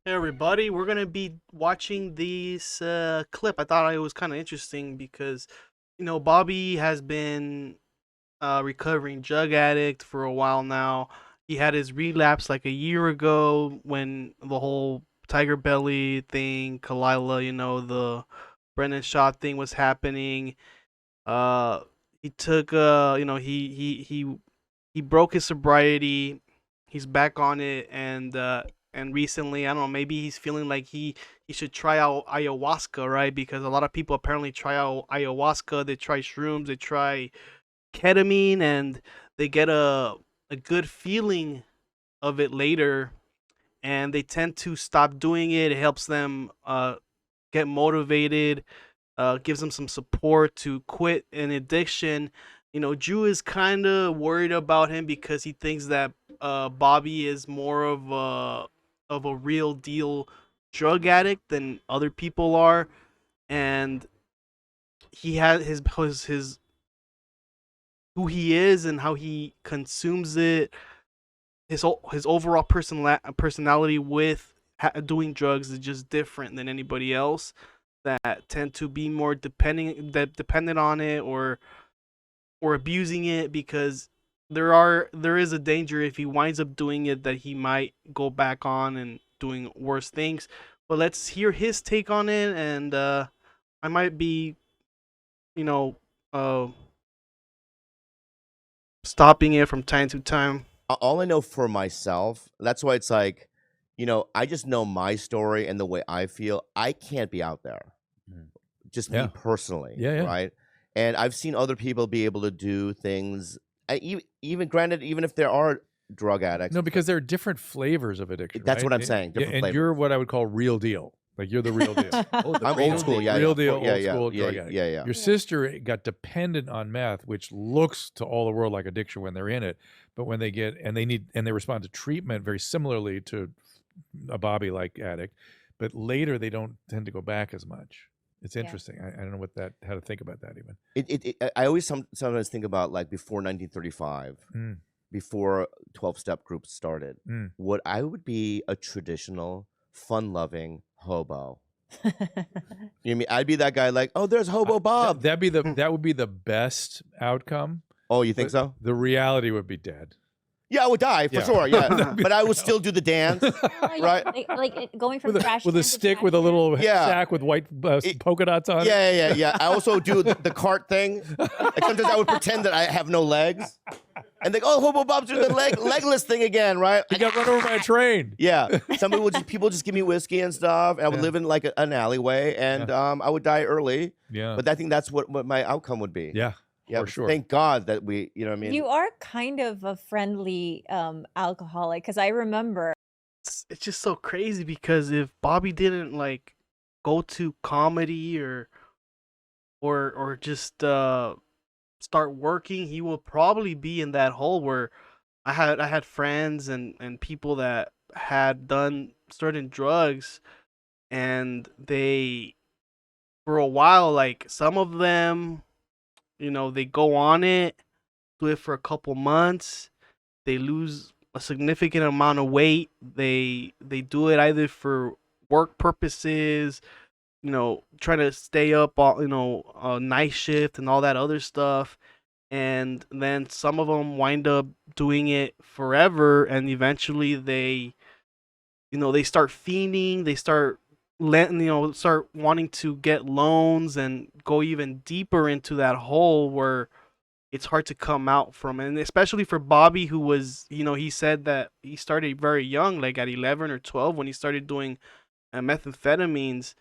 Hey everybody, we're gonna be watching this clip. I thought it was kind of interesting because, Bobby has been recovering drug addict for a while now. He had his relapse like a year ago when the whole Tiger Belly thing, Kalila, the Brennan Shaw thing was happening. Uh, he took, he broke his sobriety. He's back on it, and recently, I don't know, maybe he's feeling like he should try out ayahuasca, right? Because a lot of people apparently try out ayahuasca. They try shrooms, they try ketamine, and they get a good feeling of it later, and they tend to stop doing it. It helps them get motivated, gives them some support to quit an addiction. Drew is kind of worried about him because he thinks that Bobby is more of a real deal drug addict than other people are, and he has his who he is and how he consumes it. His overall personality with doing drugs is just different than anybody else that tend to be more dependent on it or abusing it, because there is a danger if he winds up doing it that he might go back on and doing worse things. But let's hear his take on it, and I might be, you know, uh, stopping it from time to time. All I know for myself, that's why it's like, I just know my story and the way I feel. I can't be out there, just Yeah. me personally, Yeah. right? And I've seen other people be able to do things, even granted, even if there are drug addicts. No, because there are different flavors of addiction. That's right? what I'm saying, different and flavors. you're what I would call real deal. Like you're the real deal. I'm old school, yeah, real deal, yeah, old yeah, school yeah, drug addict. yeah. Your sister got dependent on meth, which looks to all the world like addiction when they're in it, but when they get and they respond to treatment very similarly to a Bobby-like addict, but later they don't tend to go back as much. It's interesting. I don't know how to think about that even. I always sometimes think about like before 1935, before 12-step groups started, what I would be a traditional, fun-loving hobo. You know what I mean? I'd be that guy like, oh, there's Hobo Bob. That would be the best outcome. Oh, you think but so? The reality would be dead. Yeah, I would die for sure. Yeah, but I would still do the dance, right? Like going from with trash a can to stick trash with a can. little Yeah. sack with white polka dots on it. Yeah. I also do the cart thing. Like sometimes I would pretend that I have no legs, and they go, "Oh, Hobo Bob's doing the legless thing again, right?" He got run over by a train. Yeah, people just give me whiskey and stuff, and I would live in like an alleyway, and I would die early. Yeah, but I think that's what my outcome would be. Yeah, for sure. Thank God that we, you know what I mean? You are kind of a friendly alcoholic, because I remember. It's just so crazy because if Bobby didn't like go to comedy or just start working, he will probably be in that hole where I had friends and people that had done certain drugs, and they for a while, like some of them, they go on it, do it for a couple months, they lose a significant amount of weight. They do it either for work purposes, trying to stay up all, night shift and all that other stuff. And then some of them wind up doing it forever, and eventually they start fiending, they start wanting to get loans and go even deeper into that hole where it's hard to come out from. And especially for Bobby, who was, he said that he started very young, like at 11 or 12 when he started doing methamphetamines.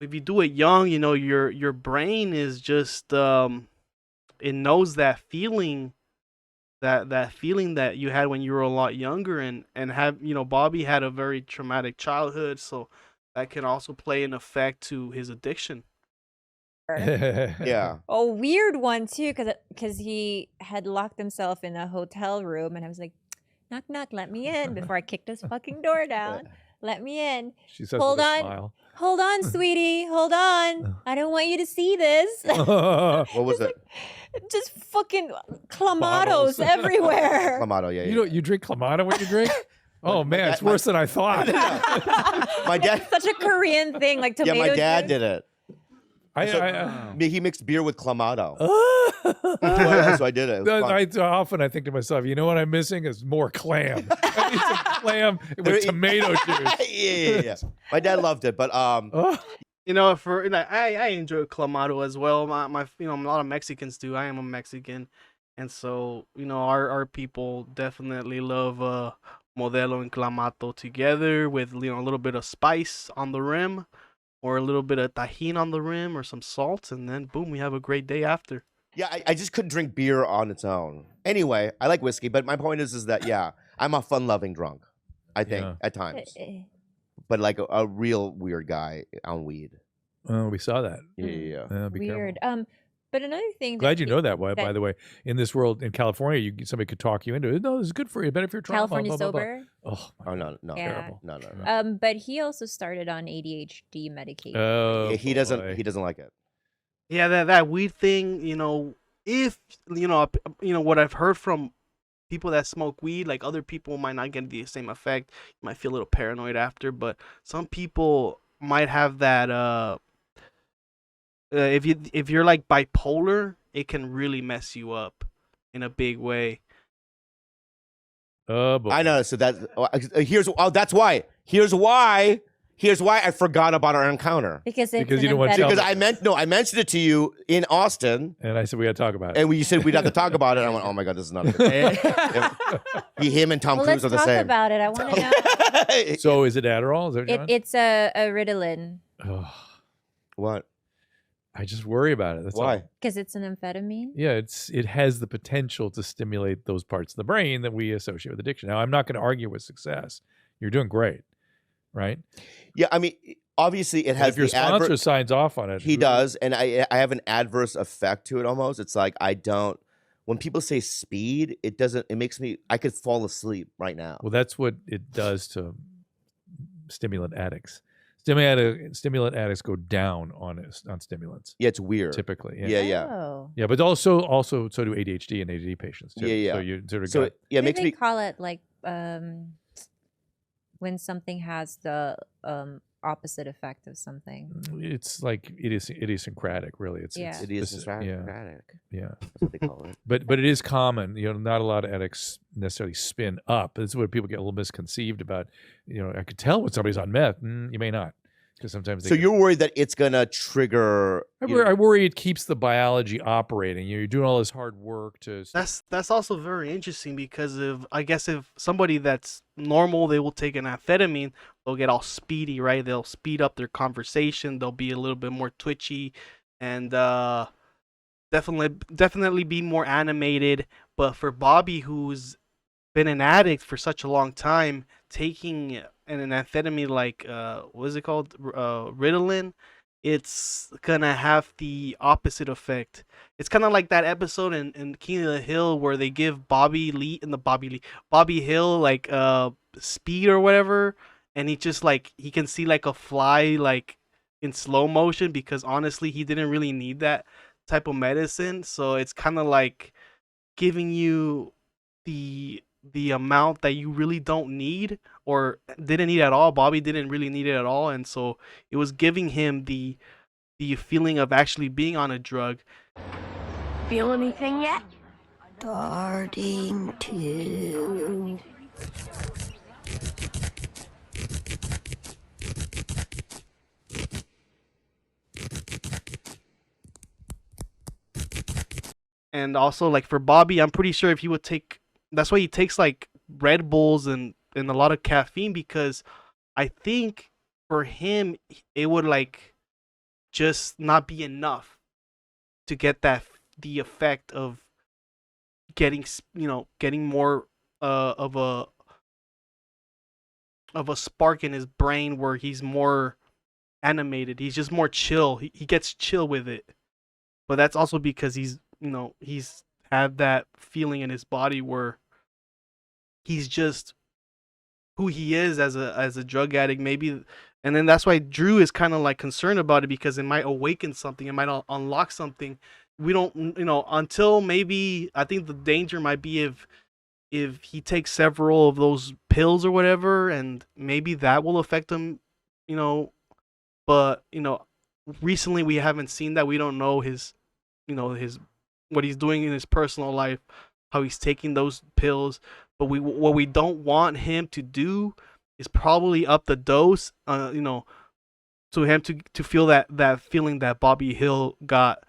If you do it young, your brain is just it knows that feeling, that feeling that you had when you were a lot younger, and have, Bobby had a very traumatic childhood, so that can also play an effect to his addiction. Yeah. A weird one too, because he had locked himself in a hotel room, and I was like, knock knock, let me in, before I kicked his fucking door down. Let me in. She says Hold with a on. smile. Hold on, sweetie. Hold on. I don't want you to see this. What was it? Just fucking Clamatos everywhere. Clamato, yeah. You drink Clamato when you drink? Oh man, it's worse than I thought. My dad. Such a Korean thing, like tomato. Yeah, my dad juice. did it. He mixed beer with Clamato. So I did it. Often I think to myself, you know what I'm missing is more clam. I need some clam with tomato juice. Yeah. My dad loved it, but You know, I enjoy Clamato as well. My a lot of Mexicans do. I am a Mexican, and so our people definitely love Modelo and Clamato together with a little bit of spice on the rim, or a little bit of tajin on the rim, or some salt, and then boom, we have a great day after. yeah, I just couldn't drink beer on its own. Anyway, I like whiskey, but my point is that I'm a fun-loving drunk. I think at times, but like a real weird guy on weed. Oh, we saw that. Yeah. Be Weird. careful. But another thing. Glad you know that. By the way, in this world in California, somebody could talk you into it. No, this is good for you. Better for your trauma. California blah, blah, blah. sober. Oh, No, Yeah. terrible. No. But he also started on ADHD medication. Oh, He doesn't like it. Yeah, that weed thing. If what I've heard from people that smoke weed, like other people might not get the same effect. You might feel a little paranoid after, but some people might have that. If you're like bipolar, it can really mess you up in a big way. Oh, boy. I know. So that's why. Here's why I forgot about our encounter. Because you don't want to tell Because I mentioned it to you in Austin, And I said we got to talk about it. and you said we'd have to talk about it. And I went, oh my god, this is not a good thing. Him and Tom Well, Cruise let's are the talk same. about it. I want to know. So is it Adderall? Is that what you're on? It's a Ritalin Oh, What? I just worry about it. That's Why? all. because it's an amphetamine. Yeah, it has the potential to stimulate those parts of the brain that we associate with addiction. Now, I'm not going to argue with success. You're doing great, right? Yeah, I mean, obviously it But has if your the sponsor signs off on it, He does, and I have an adverse effect to it almost. It's like when people say speed, it makes me, I could fall asleep right now. Well, that's what it does to stimulant addicts. Stimulant addicts go down on stimulants. Yeah, it's weird. Typically, Yeah. Oh. yeah, but also so do ADHD and ADD patients too. Yeah. So you sort of So got, it What makes do they me. call it like when something has the opposite effect of something? it's like idiosyncratic, really. It's Yeah. Idiosyncratic. yeah. That's what they call it. But it is common. Not a lot of addicts necessarily spin up. That's where people get a little misconceived about. I could tell when somebody's on meth. You may not, because sometimes. So you're worried that it's gonna trigger. I worry it keeps the biology operating. You're doing all this hard work to. That's also very interesting because if somebody that's normal, they will take an amphetamine, they'll get all speedy, right? They'll speed up their conversation. They'll be a little bit more twitchy, and definitely be more animated. But for Bobby, who's been an addict for such a long time, taking an amphetamine like what is it called, Ritalin, it's gonna have the opposite effect. It's kind of like that episode in King of the Hill where they give Bobby Hill like speed or whatever, and he just like he can see like a fly like in slow motion because honestly he didn't really need that type of medicine. So it's kind of like giving you the amount that you really don't need or didn't need at all. Bobby didn't really need it at all, and so it was giving him the feeling of actually being on a drug. Feel anything yet? Starting to. And also like for Bobby, I'm pretty sure if he would take, that's why he takes like Red Bulls and a lot of caffeine, because I think for him it would like just not be enough to get the effect of getting more of a spark in his brain where he's more animated. He's just more chill. He gets chill with it. But that's also because he's had that feeling in his body where he's just who he is as a drug addict, maybe. And then that's why Drew is kind of like concerned about it, because it might awaken something, it might unlock something. We don't, until maybe, I think the danger might be if he takes several of those pills or whatever, and maybe that will affect him, you know. But recently we haven't seen that. We don't know his, his what he's doing in his personal life, how he's taking those pills. But what we don't want him to do is probably up the dose, to him to feel that feeling that Bobby Hill got,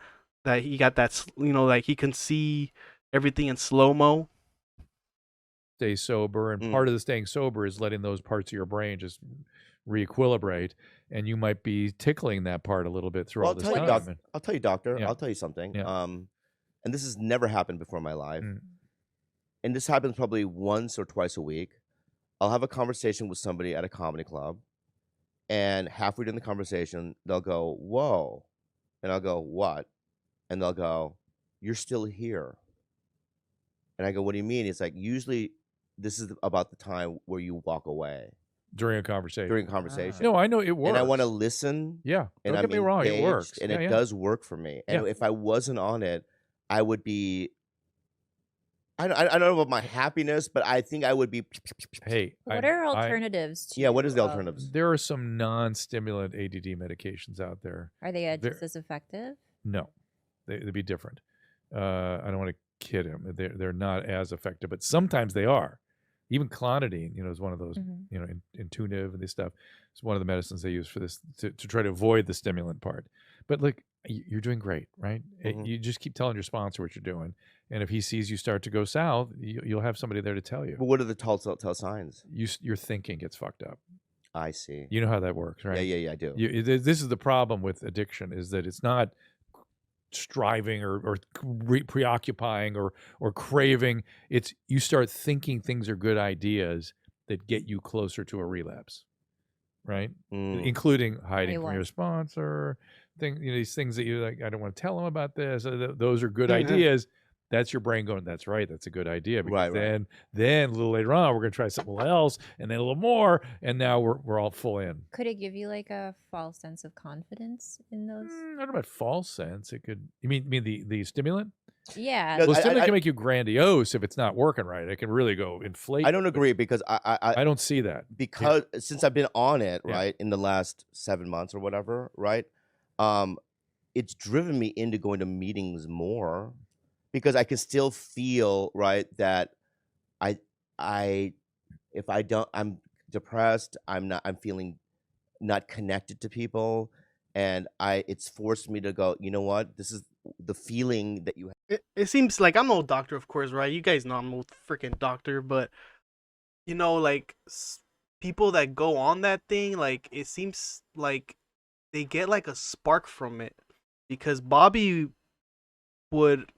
that he got that, like he can see everything in slow-mo. Stay sober, and part of the staying sober is letting those parts of your brain just re-equilibrate, and you might be tickling that part a little bit through all this time. I'll tell you, doctor. Yeah. I'll tell you something. Yeah. And this has never happened before in my life. And this happens probably once or twice a week. I'll have a conversation with somebody at a comedy club, and halfway during the conversation, they'll go, "Whoa," and I'll go, "What?" And they'll go, "You're still here." And I go, "What do you mean?" It's like, usually this is about the time where you walk away during a conversation. No, I know it works. And I want to listen. Yeah, and don't get me wrong, it works. And it does work for me. And if I wasn't on it, I would be, I don't know about my happiness, but I think I would be. Hey, what are alternatives to? What is the alternatives? There are some non-stimulant ADD medications out there. Are they just as effective? No, they'd be different. I don't want to kid him. They're not as effective, but sometimes they are. Even clonidine, is one of those, Intuitive and this stuff. It's one of the medicines they use for this to try to avoid the stimulant part. But look, you're doing great, right? You just keep telling your sponsor what you're doing, and if he sees you start to go south, you'll have somebody there to tell you. But what are the telltale signs? Your thinking gets fucked up. I see. You know how that works, right? Yeah, I do. This is the problem with addiction, is that it's not striving or preoccupying or craving. It's you start thinking things are good ideas that get you closer to a relapse, right? Including hiding from your sponsor, these things that you like, I don't want to tell them about this. Those are good ideas. That's your brain going, that's right, that's a good idea. Because then a little later on, we're going to try something else, and then a little more, and now we're all full in. Could it give you like a false sense of confidence in those? I don't know about false sense. It could. You mean the stimulant? Yeah. Well, stimulant can make you grandiose if it's not working right. It can really go inflate. I don't agree, because I don't see that. Because since I've been on it, right, in the last 7 months or whatever, right, it's driven me into going to meetings more. Because I can still feel, right, that if I don't, I'm depressed, I'm feeling not connected to people, and it's forced me to go, you know what, this is the feeling that you have. It seems like, I'm no doctor, of course, right? You guys know I'm no freaking doctor, but like people that go on that thing, like it seems like they get like a spark from it, because Bobby would,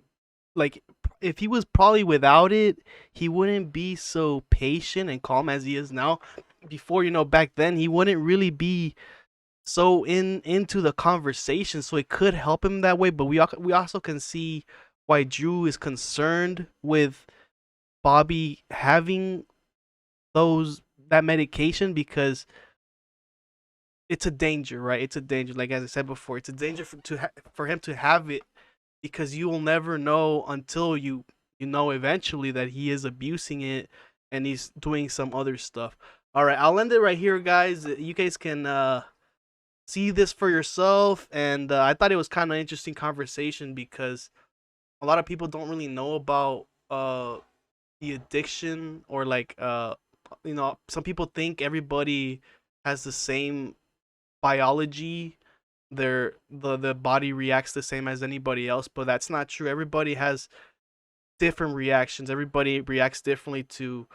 like, if he was probably without it, he wouldn't be so patient and calm as he is now. Before, back then, he wouldn't really be so into the conversation, so it could help him that way. But we also can see why Drew is concerned with Bobby having that medication, because it's a danger, right? It's a danger. Like, as I said before, it's a danger for him to have it, because you will never know until you know eventually that he is abusing it and he's doing some other stuff. All right, I'll end it right here, guys. You guys can see this for yourself, and I thought it was kind of interesting conversation, because a lot of people don't really know about the addiction, or like some people think everybody has the same biology. The body reacts the same as anybody else, but that's not true. Everybody has different reactions. Everybody reacts differently to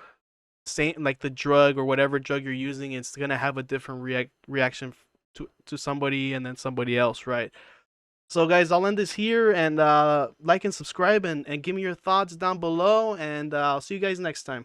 like the drug or whatever drug you're using. It's gonna have a different reaction to somebody and then somebody else, right? So guys, I'll end this here, and like and subscribe, and give me your thoughts down below, and I'll see you guys next time.